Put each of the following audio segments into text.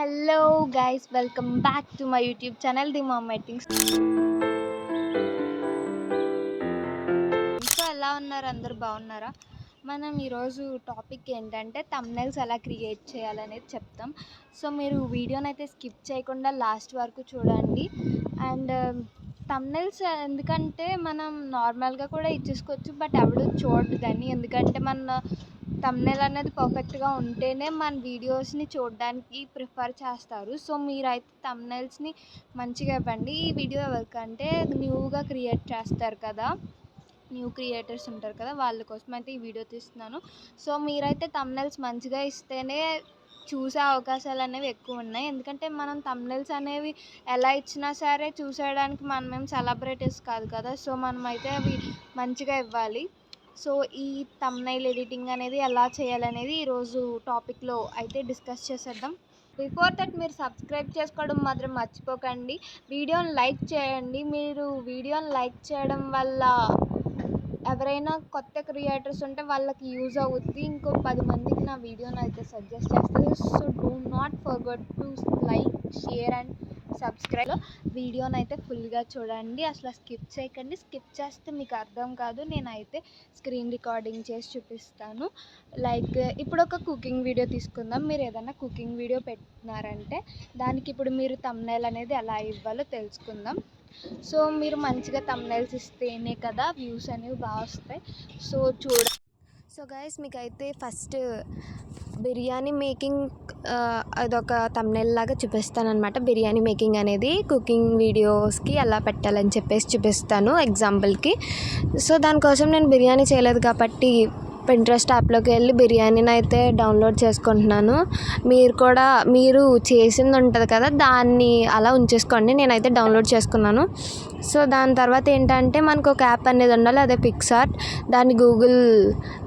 Hello guys, welcome back to my YouTube channel the mummy things. So ఎలా ఉన్నారు? అందరు బాగున్నారా? మనం ఈరోజు టాపిక్ ఏంటంటే థంబ్నెయిల్స్ ఎలా క్రియేట్ చేయాలనేది చెప్తాం. సో మీరు వీడియోని అయితే స్కిప్ చేయకుండా లాస్ట్ వరకు చూడండి. అండ్ థంబ్నెయిల్స్ ఎందుకంటే మనం నార్మల్గా కూడా ఇచ్చేసుకోవచ్చు, బట్ ఎవడు చూడదు దాన్ని. ఎందుకంటే మన థంబ్నెయిల్ అనేది పర్ఫెక్ట్గా ఉంటేనే మన వీడియోస్ని చూడడానికి ప్రిఫర్ చేస్తారు. సో మీరైతే థంబ్నెయిల్స్ని మంచిగా ఇవ్వండి. ఈ వీడియో ఎవరికంటే న్యూగా క్రియేట్ చేస్తారు కదా, న్యూ క్రియేటర్స్ ఉంటారు కదా, వాళ్ళ కోసం అయితే ఈ వీడియో తీస్తున్నాను. సో మీరైతే థంబ్నెయిల్స్ మంచిగా ఇస్తేనే చూసే అవకాశాలు అనేవి ఎక్కువ ఉన్నాయి. ఎందుకంటే మనం థంబ్నెయిల్స్ అనేవి ఎలా ఇచ్చినా సరే చూసేయడానికి మనమేం సెలబ్రిటీస్ కాదు కదా. సో మనమైతే అవి మంచిగా ఇవ్వాలి. సో ఈ థంబ్నెయిల్ ఎడిటింగ్ అనేది ఎలా చేయాలనేది ఈరోజు టాపిక్లో అయితే డిస్కస్ చేసేద్దాం. బిఫోర్ దట్ మీరు సబ్స్క్రైబ్ చేసుకోవడం మాత్రం మర్చిపోకండి. వీడియోని లైక్ చేయండి. మీరు వీడియోని లైక్ చేయడం వల్ల ఎవరైనా కొత్త క్రియేటర్స్ ఉంటే వాళ్ళకి యూజ్ అవుద్ది. ఇంకో 10 మందికి నా వీడియోని అయితే సజెస్ట్ చేస్తుంది. So do not forget to like, share and subscribe. వీడియోని అయితే ఫుల్గా చూడండి, అసలు స్కిప్ చేయకండి. స్కిప్ చేస్తే మీకు అర్థం కాదు. నేనైతే స్క్రీన్ రికార్డింగ్ చేసి చూపిస్తాను. లైక్ ఇప్పుడు ఒక కుకింగ్ వీడియో తీసుకుందాం. మీరు ఏదైనా కుకింగ్ వీడియో పెట్టినారంటే దానికి ఇప్పుడు మీరు థంబ్నెయిల్ అనేది ఎలా ఇవ్వాలో తెలుసుకుందాం. సో మీరు మంచిగా థంబ్నెయిల్స్ ఇస్తేనే కదా వ్యూస్ అనేవి బాగా వస్తాయి. సో సో గైస్, మీకైతే ఫస్ట్ బిర్యానీ మేకింగ్ అదొక థంబ్నెయిల్ లాగా చూపిస్తాను అనమాట. బిర్యానీ మేకింగ్ అనేది కుకింగ్ వీడియోస్కి ఎలా పెట్టాలని చెప్పేసి చూపిస్తాను ఎగ్జాంపుల్కి. సో దానికోసం నేను బిర్యానీ చేయలేదు కాబట్టి పింట్రెస్ట్ యాప్లోకి వెళ్ళి బిర్యానీని అయితే డౌన్లోడ్ చేసుకుంటున్నాను. మీరు చేసింది ఉంటుంది కదా, దాన్ని అలా ఉంచేసుకోండి. నేనైతే డౌన్లోడ్ చేసుకున్నాను. సో దాని తర్వాత ఏంటంటే మనకు ఒక యాప్ అనేది ఉండాలి, అదే పిక్సార్ట్. దాన్ని గూగుల్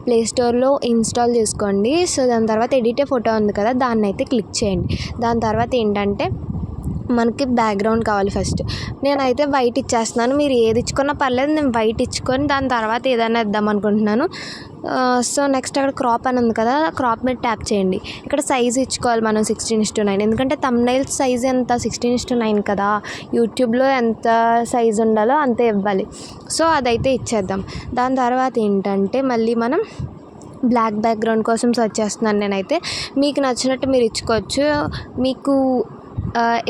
ప్లే స్టోర్లో ఇన్స్టాల్ చేసుకోండి. సో దాని తర్వాత ఎడిట్ ఫోటో ఉంది కదా, దాన్ని అయితే క్లిక్ చేయండి. దాని తర్వాత ఏంటంటే మనకి బ్యాక్గ్రౌండ్ కావాలి. ఫస్ట్ నేనైతే వైట్ ఇచ్చేస్తున్నాను. మీరు ఏది ఇచ్చుకున్నా పర్లేదు, నేను వైట్ ఇచ్చుకొని దాని తర్వాత ఏదైనా ఇద్దాం అనుకుంటున్నాను. సో నెక్స్ట్ అక్కడ క్రాప్ అని ఉంది కదా, క్రాప్ మీద ట్యాప్ చేయండి. ఇక్కడ సైజ్ ఇచ్చుకోవాలి మనం 16:9. ఎందుకంటే థంబ్నెయిల్ సైజ్ ఎంత 16:9 కదా, యూట్యూబ్లో ఎంత సైజ్ ఉండాలో అంతే ఇవ్వాలి. సో అదైతే ఇచ్చేద్దాం. దాని తర్వాత ఏంటంటే మళ్ళీ మనం బ్లాక్ బ్యాక్గ్రౌండ్ కోసం సెర్చ్ చేస్తున్నాను నేనైతే. మీకు నచ్చినట్టు మీరు ఇచ్చుకోవచ్చు. మీకు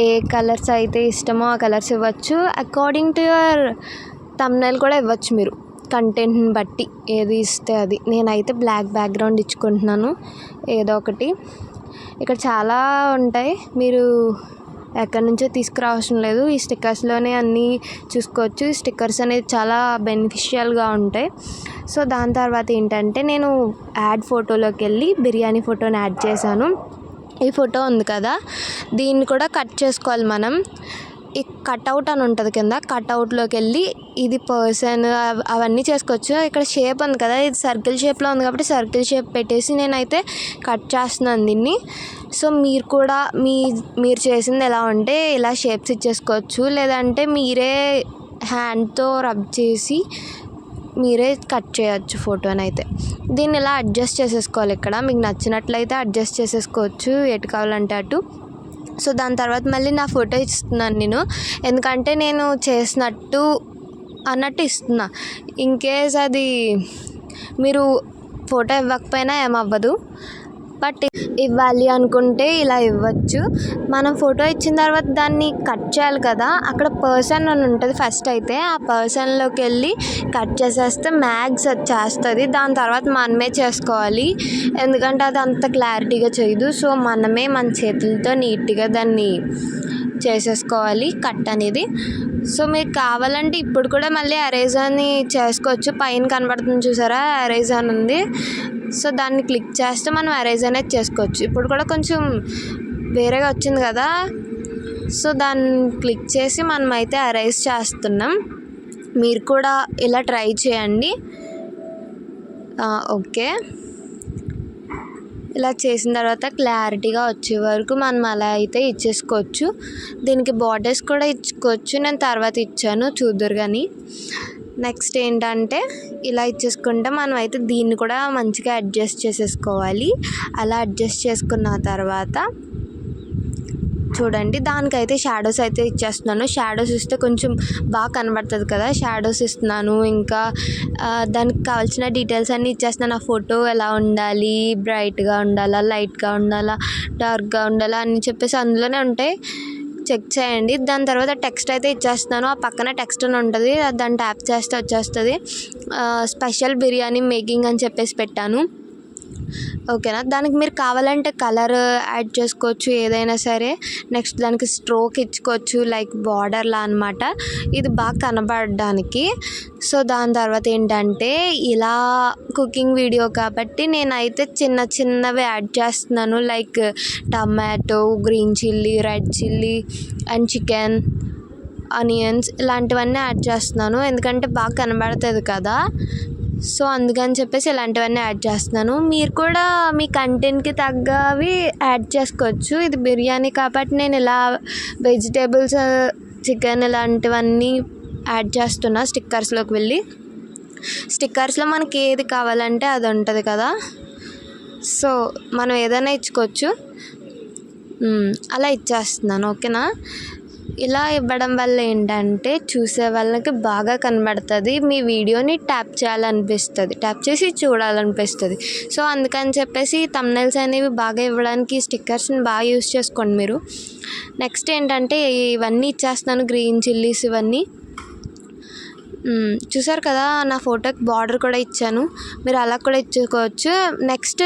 ఏ కలర్స్ అయితే ఇష్టమో ఆ కలర్స్ ఇవ్వచ్చు. అకార్డింగ్ టు యువర్ థంబ్నెయిల్ కూడా ఇవ్వచ్చు మీరు, కంటెంట్ని బట్టి ఏది ఇస్తే అది. నేనైతే బ్లాక్ బ్యాక్గ్రౌండ్ ఇచ్చుకుంటున్నాను ఏదో ఒకటి. ఇక్కడ చాలా ఉంటాయి, మీరు ఎక్కడి నుంచో తీసుకురావడం లేదు. ఈ స్టిక్కర్స్లోనే అన్నీ చూసుకోవచ్చు. ఈ స్టిక్కర్స్ అనేది చాలా బెనిఫిషియల్గా ఉంటాయి. సో దాని తర్వాత ఏంటంటే నేను యాడ్ ఫోటోలోకి వెళ్ళి బిర్యానీ ఫోటోని యాడ్ చేశాను. ఈ ఫోటో ఉంది కదా, దీన్ని కూడా కట్ చేసుకోవాలి మనం. ఈ కట్అవుట్ అని ఉంటుంది కింద, కట్అవుట్లోకి వెళ్ళి ఇది పర్సన్ అవన్నీ చేసుకోవచ్చు. ఇక్కడ షేప్ ఉంది కదా, ఇది సర్కిల్ షేప్లో ఉంది కాబట్టి సర్కిల్ షేప్ పెట్టేసి నేనైతే కట్ చేస్తున్నాను దీన్ని. సో మీరు కూడా మీరు చేసింది ఎలా ఉంటే ఇలా షేప్స్ ఇచ్చేసుకోవచ్చు, లేదంటే మీరే హ్యాండ్తో రబ్ చేసి మీరే కట్ చేయొచ్చు ఫోటోని అయితే. దీన్ని ఇలా అడ్జస్ట్ చేసేసుకోవాలి. ఇక్కడ మీకు నచ్చినట్లయితే అడ్జస్ట్ చేసేసుకోవచ్చు ఎటు కావాలంటే అటు. సో దాని తర్వాత మళ్ళీ నా ఫోటో ఇస్తున్నాను నేను, ఎందుకంటే నేను చేసినట్టు అన్నట్టు ఇస్తున్నా. ఇన్కేస్ అది మీరు ఫోటో ఇవ్వకపోయినా ఏమవ్వదు, బట్ ఇవ్వాలి అనుకుంటే ఇలా ఇవ్వచ్చు. మనం ఫోటో ఇచ్చిన తర్వాత దాన్ని కట్ చేయాలి కదా, అక్కడ పర్సన్ అని ఉంటుంది ఫస్ట్. అయితే ఆ పర్సన్లోకి వెళ్ళి కట్ చేసేస్తే మ్యాగ్స్ వచ్చేస్తుంది. దాని తర్వాత మనమే చేసుకోవాలి, ఎందుకంటే అది అంత క్లారిటీగా చేయదు. సో మనమే మన చేతులతో నీట్గా దాన్ని చేసేసుకోవాలి కట్ అనేది. సో మీకు కావాలంటే ఇప్పుడు కూడా మళ్ళీ ఎరేజ్ అని చేసుకోవచ్చు. పైన కనబడుతుంది చూసారా, ఎరేజ్ అని ఉంది. సో దాన్ని క్లిక్ చేస్తే మనం ఎరేజ్ అనేది చేసుకోవచ్చు. ఇప్పుడు కూడా కొంచెం వేరేగా వచ్చింది కదా, సో దాన్ని క్లిక్ చేసి మనం అయితే ఎరేజ్ చేస్తున్నాం. మీరు కూడా ఇలా ట్రై చేయండి. ఓకే, ఇలా చేసిన తర్వాత క్లారిటీగా వచ్చే వరకు మనం అలా అయితే ఇచ్చేసుకోవచ్చు. దీనికి బార్డర్స్ కూడా ఇచ్చుకోవచ్చు, నేను తర్వాత ఇచ్చాను చూద్దరు కానీ. నెక్స్ట్ ఏంటంటే ఇలా ఇచ్చేసుకుంటే మనం అయితే దీన్ని కూడా మంచిగా అడ్జస్ట్ చేసేసుకోవాలి. అలా అడ్జస్ట్ చేసుకున్న తర్వాత చూడండి. దానికైతే షాడోస్ అయితే ఇచ్చేస్తున్నాను. షాడోస్ ఇస్తే కొంచెం బాగా కనబడుతుంది కదా, షాడోస్ ఇస్తున్నాను. ఇంకా దానికి కావాల్సిన డీటెయిల్స్ అన్నీ ఇచ్చేస్తున్నాను. ఆ ఫోటో ఎలా ఉండాలి, బ్రైట్గా ఉండాలా, లైట్గా ఉండాలా, డార్క్గా ఉండాలా అని చెప్పేసి అందులోనే ఉంటాయి, చెక్ చేయండి. దాని తర్వాత టెక్స్ట్ అయితే ఇచ్చేస్తున్నాను. ఆ పక్కన టెక్స్ట్ అని ఉంటుంది, దాన్ని ట్యాప్ చేస్తే వచ్చేస్తుంది. స్పెషల్ బిర్యానీ మేకింగ్ అని చెప్పేసి పెట్టాను. ఓకేనా. దానికి మీరు కావాలంటే కలర్ యాడ్ చేసుకోవచ్చు, ఏదైనా సరే. నెక్స్ట్ దానికి స్ట్రోక్ ఇచ్చుకోవచ్చు, లైక్ బార్డర్లా అనమాట, ఇది బాగా కనబడడానికి. సో దాని తర్వాత ఏంటంటే, ఇలా కుకింగ్ వీడియో కాబట్టి నేనైతే చిన్న చిన్నవి యాడ్ చేస్తున్నాను, like tomato, green chilli, red chilli and chicken, onions ఇలాంటివన్నీ యాడ్ చేస్తున్నాను, ఎందుకంటే బాగా కనబడుతుంది కదా. సో అందుకని చెప్పేసి ఇలాంటివన్నీ యాడ్ చేస్తున్నాను. మీరు కూడా మీ కంటెంట్కి తగ్గవి యాడ్ చేసుకోవచ్చు. ఇది బిర్యానీ కాబట్టి నేను ఇలా వెజిటేబుల్స్, చికెన్ ఇలాంటివన్నీ యాడ్ చేస్తున్నా. స్టిక్కర్స్లోకి వెళ్ళి స్టిక్కర్స్లో మనకి ఏది కావాలంటే అది ఉంటుంది కదా, సో మనం ఏదైనా ఇచ్చుకోవచ్చు. అలా ఇచ్చేస్తున్నాను. ఓకేనా. ఇలా ఇవ్వడం వల్ల ఏంటంటే చూసే వాళ్ళకి బాగా కనబడుతుంది, మీ వీడియోని ట్యాప్ చేయాలనిపిస్తుంది, ట్యాప్ చేసి చూడాలనిపిస్తుంది. సో అందుకని చెప్పేసి థంబ్నెయిల్స్ అనేవి బాగా ఇవ్వడానికి స్టిక్కర్స్ని బాగా యూస్ చేసుకోండి మీరు. నెక్స్ట్ ఏంటంటే ఇవన్నీ ఇచ్చేస్తున్నాను, గ్రీన్ చిల్లీస్ ఇవన్నీ. చూసారు కదా, నా ఫోటోకి బార్డర్ కూడా ఇచ్చాను, మీరు అలా కూడా ఇచ్చుకోవచ్చు. నెక్స్ట్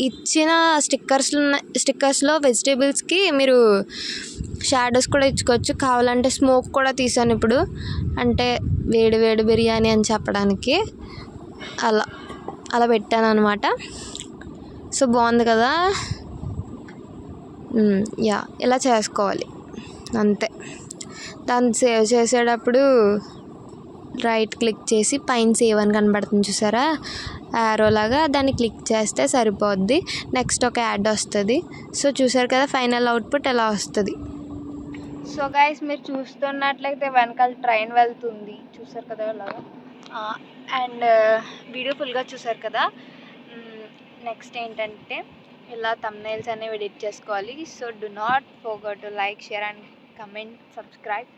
ఇచ్చిన స్టిక్కర్స్లో వెజిటేబుల్స్కి మీరు షాడోస్ కూడా ఇచ్చుకోవచ్చు. కావాలంటే స్మోక్ కూడా తీసాను ఇప్పుడు, అంటే వేడి వేడి బిర్యానీ అని చెప్పడానికి అలా పెట్టాను అనమాట. సో బాగుంది కదా. ఇలా చేసుకోవాలి అంతే. దాన్ని సేవ్ చేసేటప్పుడు రైట్ క్లిక్ చేసి పైన సేవ్ అని కనబడుతుంది చూసారా, యారో లాగా, దాన్ని క్లిక్ చేస్తే సరిపోద్ది. నెక్స్ట్ ఒక యాడ్ వస్తుంది. సో చూసారు కదా, ఫైనల్ అవుట్పుట్ ఎలా వస్తుంది. సో గైస్, మీరు చూస్తున్నట్లయితే వెనకాల ట్రైన్ వెళ్తుంది, చూసారు కదా అలాగా. అండ్ వీడియో ఫుల్గా చూసారు కదా. నెక్స్ట్ ఏంటంటే ఇలా థంబ్నెయిల్స్ అనేవి ఎడిట్ చేసుకోవాలి. So do not forget to like, share and comment, subscribe.